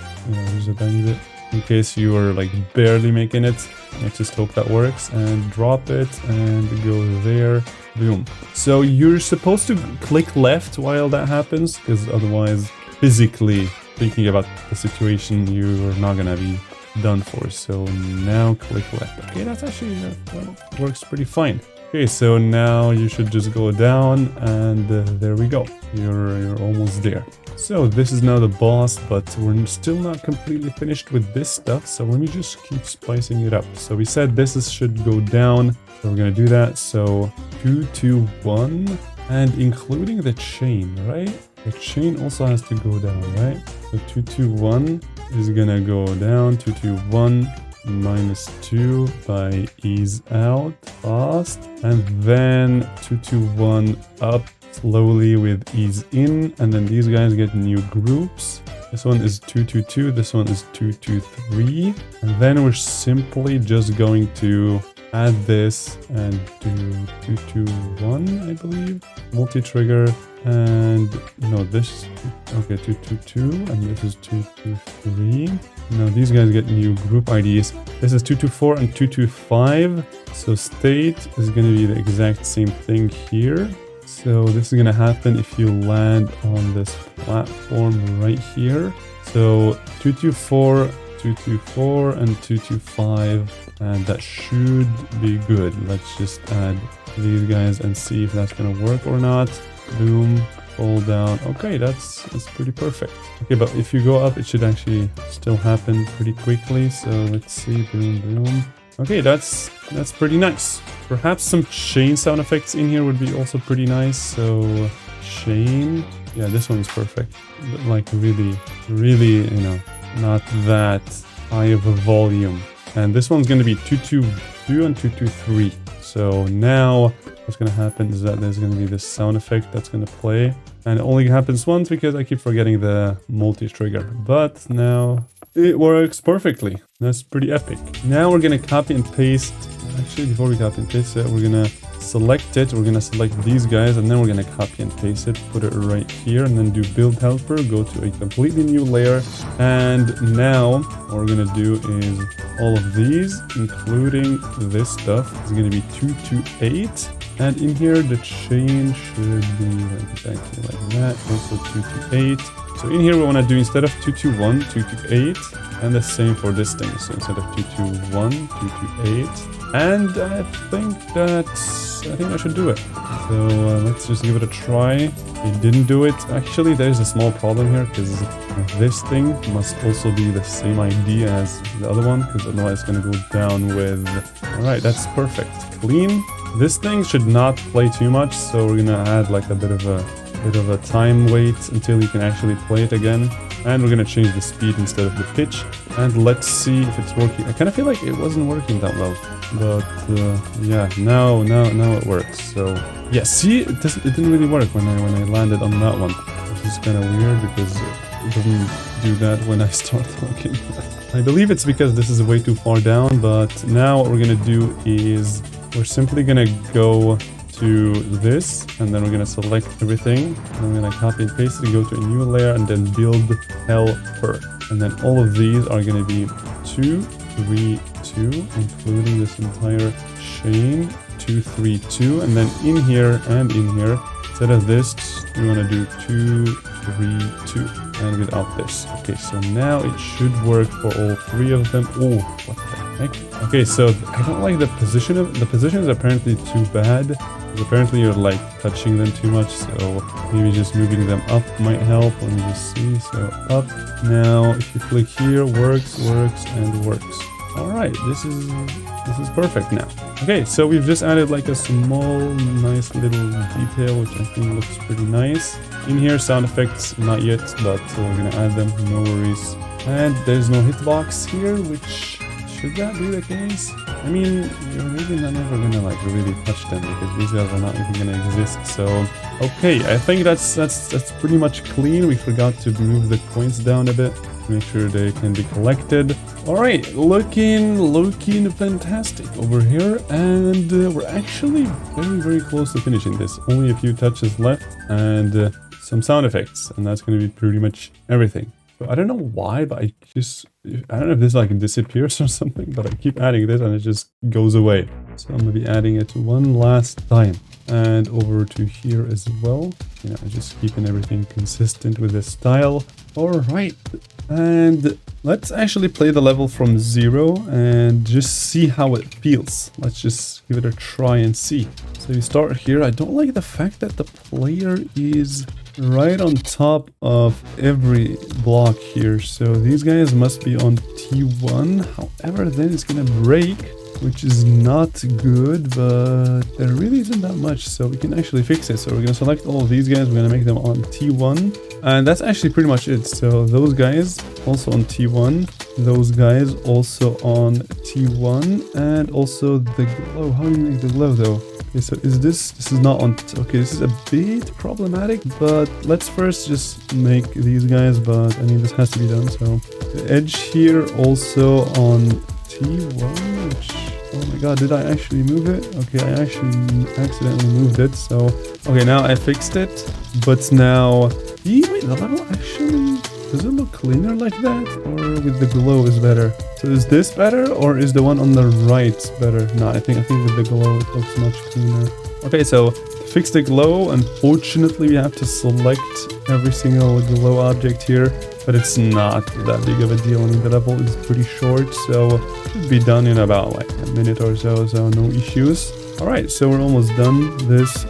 Just a tiny bit in case you were like barely making it. Let's just hope that works, and drop it and go there. Boom. So you're supposed to click left while that happens, because otherwise, physically thinking about the situation, you're not gonna be done for. So now click left. Okay, that's actually that works pretty fine. Okay, so now you should just go down, and there we go. You're almost there. So this is now the boss, but we're still not completely finished with this stuff. So let me just keep spicing it up. So we said should go down. So we're gonna do that. So 2, 2, 1, and including the chain, right? The chain also has to go down, right? So 2, 2, 1 is gonna go down. 2, 2, 1. -2 by ease out fast, and then 2, 2, 1 up slowly with ease in, and then these guys get new groups. This one is 2, 2, 2, this one is 2, 2, 3, and then we're simply just going to add this and do 2, 2, 1, I believe, multi-trigger, and no, this, okay, 2, 2, 2, and this is 2, 2, 3. Now these guys get new group IDs. This is 2, 2, 4 and 2, 2, 5. So state is going to be the exact same thing here. So this is going to happen if you land on this platform right here. So 2, 2, 4, 2, 2, 4, and 2, 2, 5, and that should be good. Let's just add these guys and see if that's going to work or not. Boom. Fall down. Okay, that's pretty perfect. Okay, but if you go up, it should actually still happen pretty quickly. So let's see. Boom, boom. Okay, that's pretty nice. Perhaps some chain sound effects in here would be also pretty nice. So chain. Yeah, this one's perfect. But like really, you know, not that high of a volume. And this one's going to be 2, 2, 2 and 2, 2, 3. So now what's going to happen is that there's going to be this sound effect that's going to play. And it only happens once because I keep forgetting the multi-trigger. But now it works perfectly. That's pretty epic. Now we're going to copy and paste. Actually, before we copy and paste it, we're going to select it. We're going to select these guys, and then we're going to copy and paste it. Put it right here, and then do build helper. Go to a completely new layer. And now what we're going to do is all of these, including this stuff, is going to be 2, 2, 8. And in here, the chain should be like exactly like that. Also 2, 2, 8. So in here, we want to do, instead of 2, 2, 1, 2, 2, 8. And the same for this thing. So instead of 2, 2, 1, 2, 2, 8. And I think I should do it. So let's just give it a try. It didn't do it. Actually, there's a small problem here, because this thing must also be the same ID as the other one, because otherwise it's going to go down with... Alright, that's perfect. Clean. This thing should not play too much, so we're gonna add like a bit of a time wait until you can actually play it again. And we're gonna change the speed instead of the pitch. And let's see if it's working. I kind of feel like it wasn't working that well, but yeah, now it works. So yeah, see, it didn't really work when I landed on that one, which is kind of weird because it doesn't do that when I start talking. I believe it's because this is way too far down. But now what we're gonna do is we're simply gonna go to this, and then we're gonna select everything, and I'm gonna copy and paste it, go to a new layer, and then build helper. And then all of these are gonna be 2, 3, 2, including this entire chain, 2, 3, 2, and then in here and in here, instead of this, we wanna do 2, 3, 2, and without this. Okay, so now it should work for all 3 of them. Oh, what the heck? Okay, so I don't like the position of the position is apparently too bad. Because apparently you're like touching them too much, so maybe just moving them up might help. Let me just see. So up. Now if you click here, works, and works. Alright, this is perfect now. Okay, so we've just added like a small, nice little detail, which I think looks pretty nice. In here, sound effects, not yet, but we're gonna add them, no worries. And there's no hitbox here, which, should that be the case? I mean, you're really not never gonna like really touch them, because these guys are not even gonna exist, so... Okay, I think that's pretty much clean. We forgot to move the coins down a bit. Make sure they can be collected. All right, looking fantastic over here, and we're actually very close to finishing this. Only a few touches left and some sound effects, and that's going to be pretty much everything. So I don't know why, but I don't know if this like disappears or something, but I keep adding this and it just goes away. So I'm gonna be adding it one last time. And over to here as well. You know, just keeping everything consistent with the style. All right, and let's actually play the level from 0 and just see how it feels. Let's just give it a try and see. So we start here. I don't like the fact that the player is right on top of every block here. So these guys must be on T1. However, then it's gonna break, which is not good, but there really isn't that much, so we can actually fix it. So we're gonna select all of these guys, we're gonna make them on T1, and that's actually pretty much it. So those guys also on T1, those guys also on T1, and also the glow. How do you make the glow though? Okay, so this is not on, okay, this is a bit problematic, but let's first just make these guys, but I mean, this has to be done. So the edge here also on T1, which, oh my god, did I actually move it? Okay, I actually accidentally moved it, so, okay, now I fixed it, but now, wait, the level actually, does it look cleaner like that? Or with the glow is better? So is this better, or is the one on the right better? No, I think with the glow it looks much cleaner. Okay, so to fix the glow, unfortunately we have to select every single glow object here, but it's not that big of a deal. I mean, the level is pretty short, so it should be done in about like a minute or so no issues. All right, so we're almost done. This,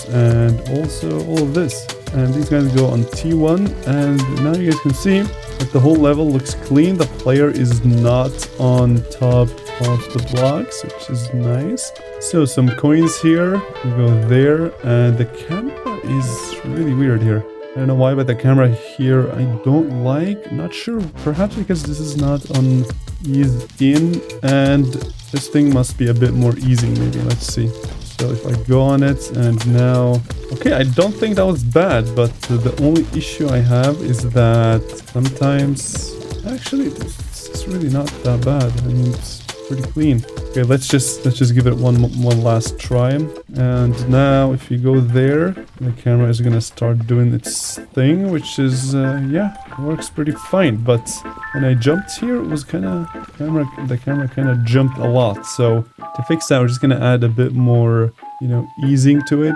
and also all of this. And these guys go on T1, and now you guys can see that the whole level looks clean. The player is not on top of the blocks, which is nice. So some coins here, we go there, and the camera is really weird here. I don't know why, but the camera here I don't like. Not sure, perhaps because this is not on ease in, and this thing must be a bit more easing maybe. Let's see. So if I go on it, and now, okay, I don't think that was bad, but the only issue I have is that sometimes, actually, it's really not that bad. I mean, it's pretty clean. Okay, let's just give it one last try. And now if you go there, the camera is gonna start doing its thing, which is yeah, works pretty fine. But when I jumped here, it was the camera kind of jumped a lot. So to fix that, we're just gonna add a bit more, you know, easing to it.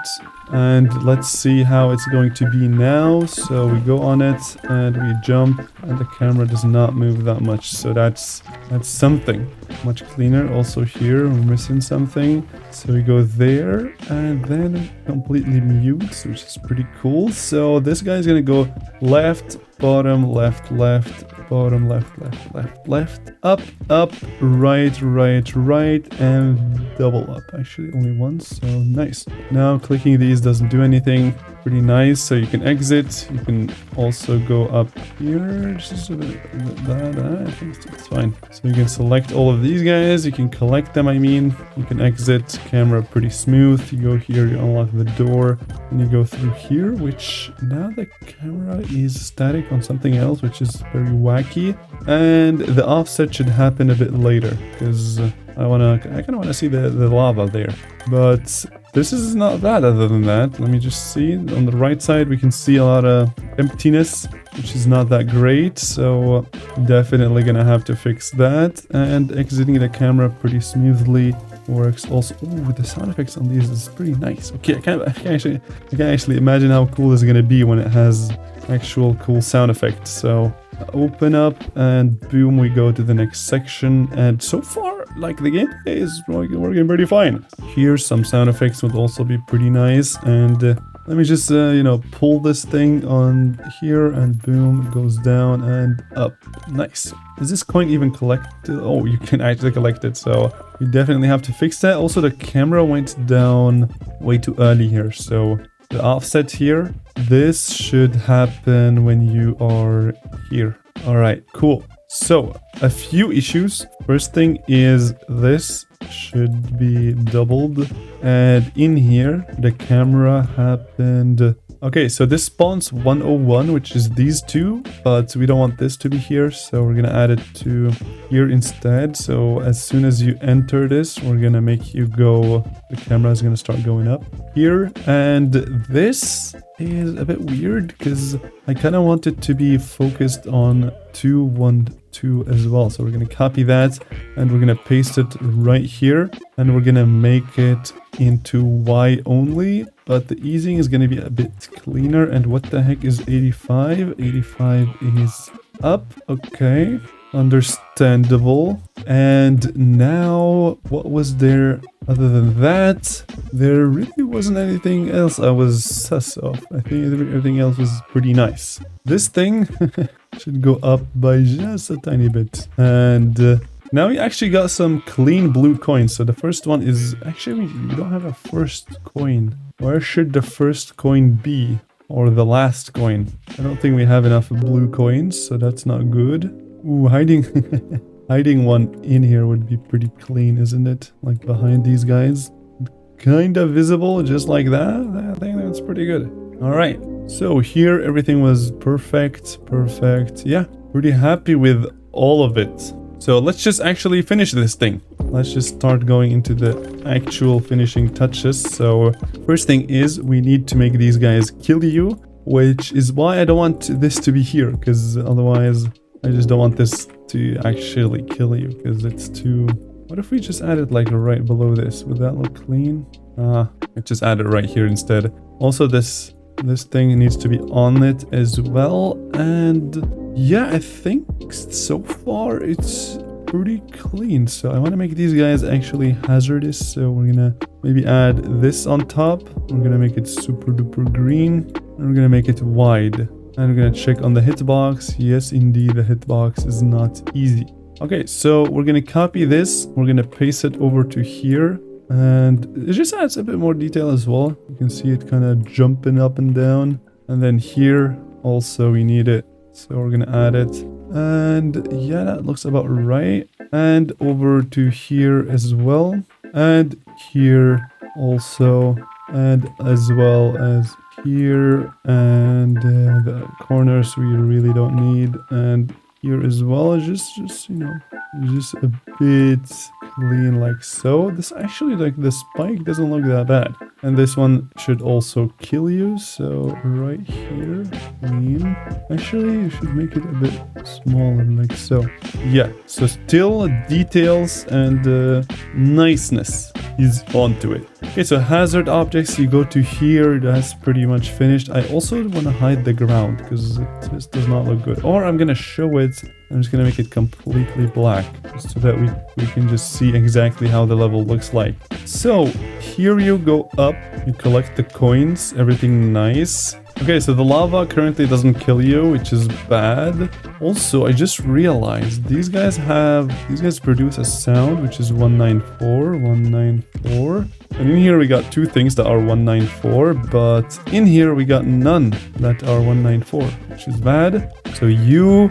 And let's see how it's going to be now. So we go on it and we jump, and the camera does not move that much. So that's something. Much cleaner. Also here we're missing something. So we go there and then completely mute, which is pretty cool. So this guy's gonna go left, bottom, left, bottom, left, up, right, and double up. Actually only once, so nice. Now clicking these doesn't do anything. Pretty nice. So you can exit, you can also go up here, just a bit that, I think it's fine. So you can select all of these guys, you can collect them, I mean, you can exit, camera pretty smooth. You go here, you unlock the door, and you go through here, which now the camera is static on something else, which is very wacky. And the offset should happen a bit later, because I kind of wanna see the lava there. But this is not bad other than that. Let me just see. On the right side, we can see a lot of emptiness, which is not that great. So definitely gonna have to fix that. And exiting the camera pretty smoothly works also. Ooh, the sound effects on these is pretty nice. Okay, I can actually imagine how cool this is gonna be when it has actual cool sound effects. So open up and boom, we go to the next section. And so far, like the game is working pretty fine. Here, some sound effects would also be pretty nice. And let me just, you know, pull this thing on here and boom, it goes down and up. Nice. Is this coin even collected? Oh, you can actually collect it. So you definitely have to fix that. Also, the camera went down way too early here. So the offset here, this should happen when you are here. All right, cool. So a few issues. First thing is this should be doubled. And in here, the camera happened. Okay, so this spawns 101, which is these two, but we don't want this to be here. So we're going to add it to here instead. So as soon as you enter this, we're going to make you go, the camera is going to start going up here. And this is a bit weird because I kind of want it to be focused on 212 as well. So we're going to copy that and we're going to paste it right here. And we're going to make it into Y only, but the easing is going to be a bit cleaner. And what the heck is 85? 85 is up. Okay, understandable. And now what was there other than that? There really wasn't anything else I was sus of. I think everything else was pretty nice. This thing should go up by just a tiny bit. And now we actually got some clean blue coins. So the first one is actually, we don't have a first coin. Where should the first coin be? Or the last coin? I don't think we have enough blue coins, so that's not good. Ooh, hiding hiding one in here would be pretty clean, isn't it? Like behind these guys. Kind of visible, just like that. I think that's pretty good. All right. So here everything was perfect. Yeah, pretty happy with all of it. So let's just actually finish this thing. Let's just start going into the actual finishing touches. So first thing is we need to make these guys kill you, which is why I don't want this to be here, because otherwise I just don't want this to actually kill you, because it's too... What if we just add it like right below this? Would that look clean? Let's just add it right here instead. Also this thing needs to be on it as well. And yeah, I think so far it's pretty clean. So I want to make these guys actually hazardous. So we're gonna maybe add this on top. We're gonna make it super duper green. And we're gonna make it wide. And we're gonna check on the hitbox. Yes, indeed, the hitbox is not easy. Okay, so we're gonna copy this. We're gonna paste it over to here. And it just adds a bit more detail as well. You can see it kind of jumping up and down. And then here also we need it. So we're gonna add it. And yeah, that looks about right. And over to here as well. And here also. And as well as here. And the corners we really don't need. And here as well, just you know, just a bit clean like so. This actually, like, the spike doesn't look that bad. And this one should also kill you, so right here, clean. Actually, you should make it a bit smaller like so. Yeah, so still details and niceness is onto it. Okay, so hazard objects, you go to here, that's pretty much finished. I also want to hide the ground because it just does not look good. Or I'm gonna show it. I'm just gonna make it completely black so that we can just see exactly how the level looks like. So here you go up, you collect the coins, everything nice. Okay, so the lava currently doesn't kill you, which is bad. Also, I just realized these guys produce a sound, which is 194. And in here we got two things that are 194, but in here we got none that are 194, which is bad. So you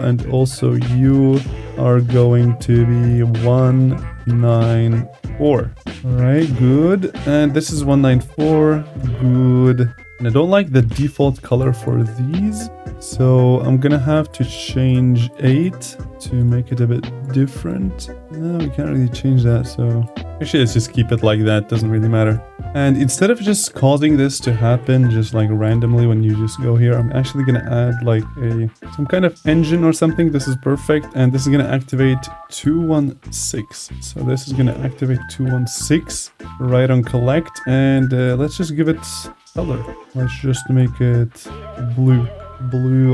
and also you are going to be 194. All right, good. And this is 194, good. And I don't like the default color for these, so I'm gonna have to change 8 to make it a bit different. No, we can't really change that, so actually let's just keep it like that, doesn't really matter. And instead of just causing this to happen just like randomly when you just go here, I'm actually going to add like some kind of engine or something. This is perfect. And this is going to activate 216. So this is going to activate 216 right on collect. And let's just give it color. Let's just make it blue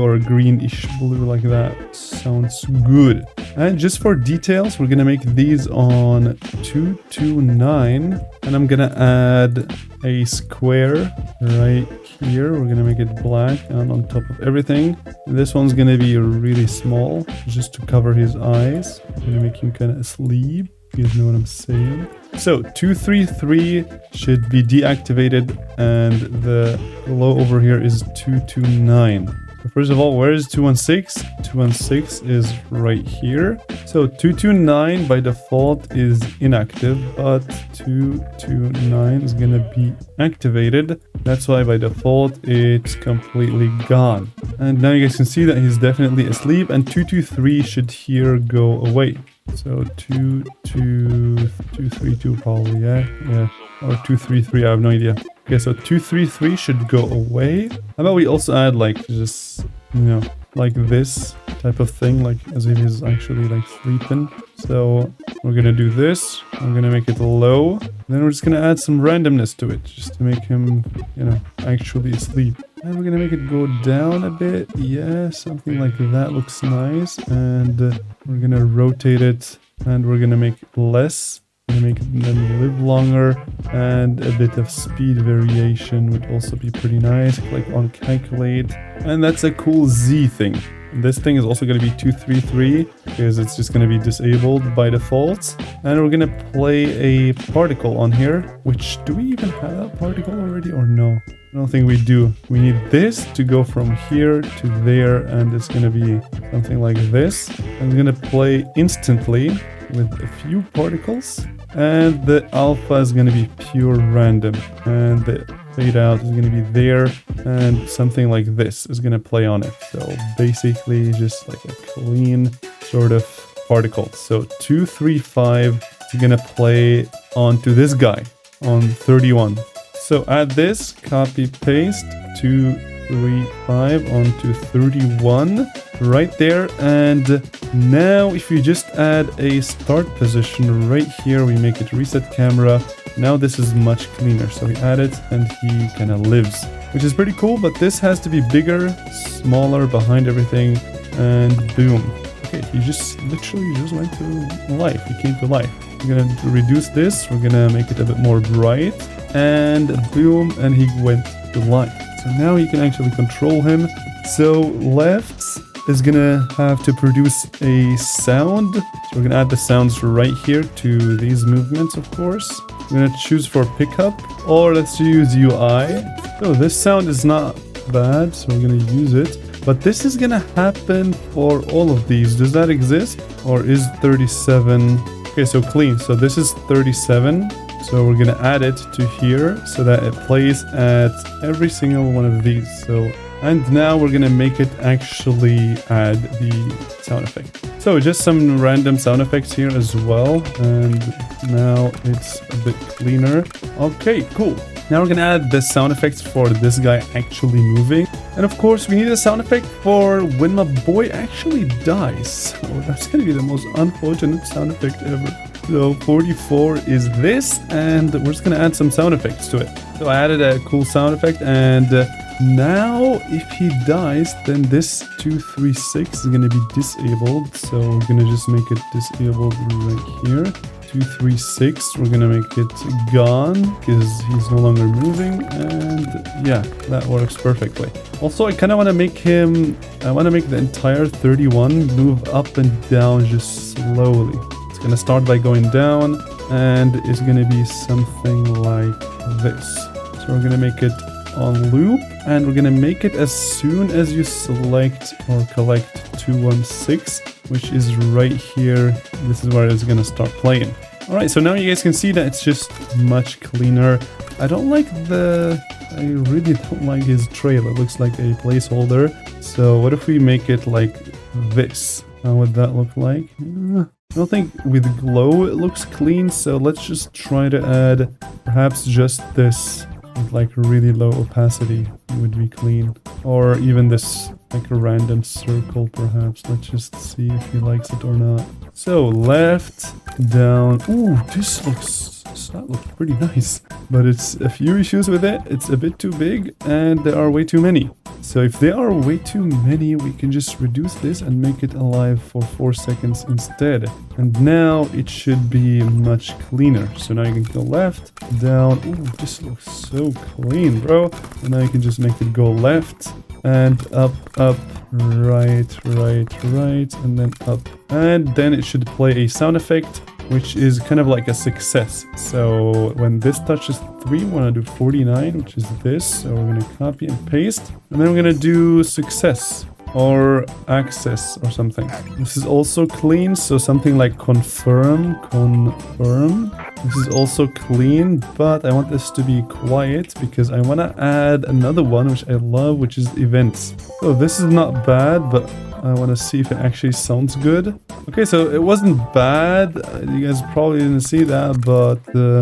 or greenish blue, like that. Sounds good. And just for details, we're gonna make these on 229, and I'm gonna add a square right here. We're gonna make it black and on top of everything. This one's gonna be really small just to cover his eyes. I'm gonna make him kind of asleep. You guys know what I'm saying. So 233 should be deactivated, and the low over here is 229. So first of all, where is 216? 216 is right here. So 229 by default is inactive, but 229 is gonna be activated. That's why by default it's completely gone. And now you guys can see that he's definitely asleep, and 223 should here go away. So 232 probably, yeah, or 233, I have no idea. Okay, so 233 should go away. How about we also add like just, you know, like this type of thing, like as if he's actually like sleeping. So we're gonna do this. We're gonna make it low. Then we're just gonna add some randomness to it, just to make him, you know, actually asleep. And we're gonna make it go down a bit. Yeah, something like that looks nice. And we're gonna rotate it, and we're gonna make it less. We're gonna make them live longer, and a bit of speed variation would also be pretty nice. Click on calculate, and that's a cool Z thing. This thing is also going to be 233 because it's just going to be disabled by default. And we're going to play a particle on here, which, do we even have a particle already or no? I don't think we do. We need this to go from here to there, and it's going to be something like this. I'm going to play instantly with a few particles, and the alpha is going to be pure random, and the fade out is going to be there, and something like this is going to play on it. So basically just like a clean sort of particle. So 235 is going to play onto this guy on 31. So add this, copy paste, 235 onto 31 right there. And now if you just add a start position right here, we make it reset camera. Now this is much cleaner. So we add it and he kind of lives, which is pretty cool. But this has to be bigger, smaller behind everything, and boom. Okay, he just literally just went to life. He came to life. We're gonna reduce this. We're gonna make it a bit more bright, and boom, and he went to life. So now you can actually control him. So left is gonna have to produce a sound. So we're gonna add the sounds right here to these movements, of course. We're gonna choose for pickup, or let's use UI. So this sound is not bad, so we're gonna use it. But this is gonna happen for all of these. Does that exist? Or is 37? Okay, so clean. So this is 37. So we're gonna add it to here so that it plays at every single one of these. So, and now we're gonna make it actually add the sound effect. So just some random sound effects here as well. And now it's a bit cleaner. Okay, cool. Now we're gonna add the sound effects for this guy actually moving. And of course, we need a sound effect for when my boy actually dies. So that's gonna be the most unfortunate sound effect ever. So 44 is this, and we're just gonna add some sound effects to it. So I added a cool sound effect, and now if he dies, then this 236 is gonna be disabled. So we're gonna just make it disabled right here. 236, we're gonna make it gone because he's no longer moving, and yeah, that works perfectly. Also, I kind of want to make him, I want to make the entire 31 move up and down just slowly. It's gonna start by going down, and it's gonna be something like this. So we're gonna make it on loop, and we're gonna make it as soon as you select or collect 216, which is right here. This is where it's gonna start playing. All right, so now you guys can see that it's just much cleaner. I really don't like his trail. It looks like a placeholder. So what if we make it like this? How would that look like? I don't think with glow it looks clean, so let's just try to add perhaps just this with like really low opacity would be clean. Or even this like a random circle perhaps. Let's just see if he likes it or not. So left, down. Ooh, that looks pretty nice. But it's a few issues with it. It's a bit too big and there are way too many. So if there are way too many, we can just reduce this and make it alive for 4 seconds instead. And now it should be much cleaner. So now you can go left, down. Ooh, this looks so clean, bro. And now you can just make it go left and up, right, and then up. And then it should play a sound effect, which is kind of like a success. So when this touches 3, we want to do 49, which is this. So we're going to copy and paste. And then we're going to do success or access or something. This is also clean. So something like confirm. This is also clean, but I want this to be quiet because I want to add another one, which I love, which is events. So this is not bad, but I want to see if it actually sounds good. Okay, so it wasn't bad. You guys probably didn't see that, but